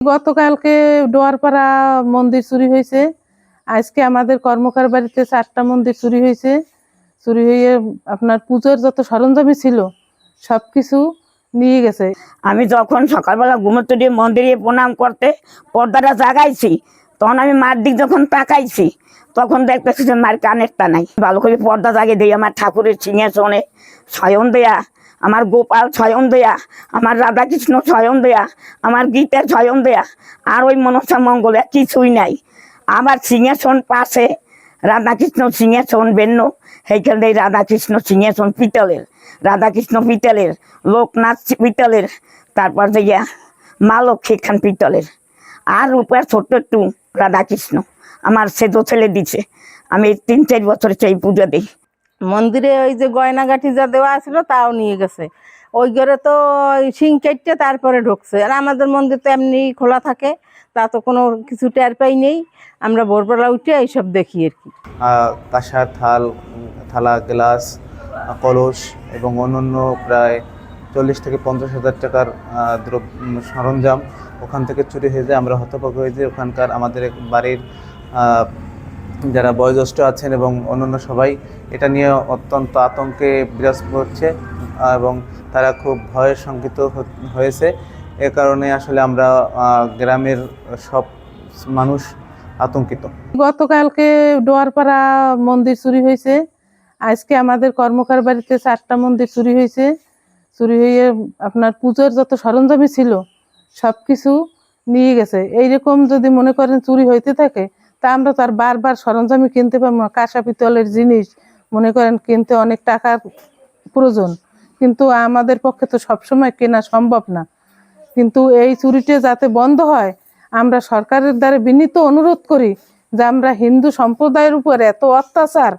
গতকালকে ডোয়ারপাড়া মন্দির চুরি হয়েছে। আজকে আমাদের কর্মকার বাড়িতে 4টা মন্দির চুরি হয়েছে। চুরি হয়ে আপনার পুজোর যত সরঞ্জামই ছিল সবকিছু নিয়ে গেছে। আমি যখন সকালবেলা ঘুমোতে দিয়ে মন্দিরে প্রণাম করতে পর্দাটা জাগাইছি, তখন আমি মার দিক যখন তাকাইছি তখন দেখতেছি যে মার কানেরটা নাই। ভালো করে পর্দা জাগে দিই, আমার ঠাকুরের সিংহাসনে শয়ন দেয়া, আমার গোপাল শয়ন দেয়া, আমার রাধাকৃষ্ণ শয়ন দেয়া, আমার গীতার শয়ন দেয়া, আর ওই মনসা মঙ্গলে কিছুই নাই। আমার সিংহাসন পাশে রাধাকৃষ্ণ সিংহাসন বেন্ন, সেইখানে রাধাকৃষ্ণ সিংহাসন পিতলের, রাধাকৃষ্ণ পিতলের, লোকনাথ পিতলের, তারপর যে মা লক্ষ্মী খান পিতলের, আর উপরে ছোট্ট একটু রাধাকৃষ্ণ আমার সেজো ছেলে দিছে। আমি 3-4 বছর সেই পুজো দিই। মন্দিরে ওই যে গয়নাগাটি যা দেওয়া ছিল তাও নিয়ে গেছে। ওই ঘরে তো শিং কেটে তারপরে ঢুকছে। আর আমাদের মন্দির তো এমনি খোলা থাকে, তা তো কোনো কিছু টের পাই নেই। আমরা ভোরবেলা উঠে এইসব দেখি আর কি। কাঁসার থালা, গ্লাস, কলস এবং অন্যান্য প্রায় 40 থেকে 50 হাজার টাকার সরঞ্জাম ওখান থেকে চুরি হয়ে যায়। আমরা হতভম্ব হয়ে যাই। ওখানকার আমাদের বাড়ির যারা বয়োজ্যেষ্ঠ আছেন এবং অন্যান্য সবাই এটা নিয়ে অত্যন্ত আতঙ্কে বিরাজ করছে এবং তারা খুব ভয়ের শঙ্কিত হয়েছে। এ কারণে আসলে আমরা গ্রামের সব মানুষ আতঙ্কিত। গতকালকে ডোয়ারপাড়া মন্দির চুরি হয়েছে। আজকে আমাদের কর্মকার বাড়িতে 4টা মন্দির চুরি হয়েছে। চুরি হয়ে আপনার পুজোর যত সরঞ্জামই ছিল সবকিছু নিয়ে গেছে। এইরকম যদি মনে করেন চুরি হইতে থাকে তা আমরা তো আর বারবার সরঞ্জামই কিনতে পারবো না। কাঁসা পিতলের জিনিস মনে করেন কিনতে অনেক টাকার প্রয়োজন, কিন্তু আমাদের পক্ষে তো সবসময় কেনা সম্ভব না। কিন্তু এই চুরিটা যাতে বন্ধ হয় আমরা সরকারের দ্বারা বিনীত অনুরোধ করি যে আমরা হিন্দু সম্প্রদায়ের উপর এত অত্যাচার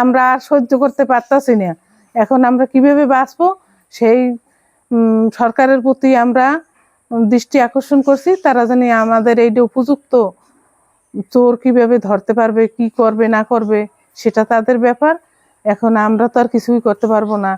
আমরা আর সহ্য করতে পারতাছি না। এখন আমরা কিভাবে বাঁচবো সেই সরকারের প্রতি আমরা দৃষ্টি আকর্ষণ করছি। তারা জানি আমাদের এইটা উপযুক্ত চোর কিভাবে ধরতে পারবে, কি করবে না করবে সেটা তাদের ব্যাপার। এখন আমরা তো আর কিছুই করতে পারবো না।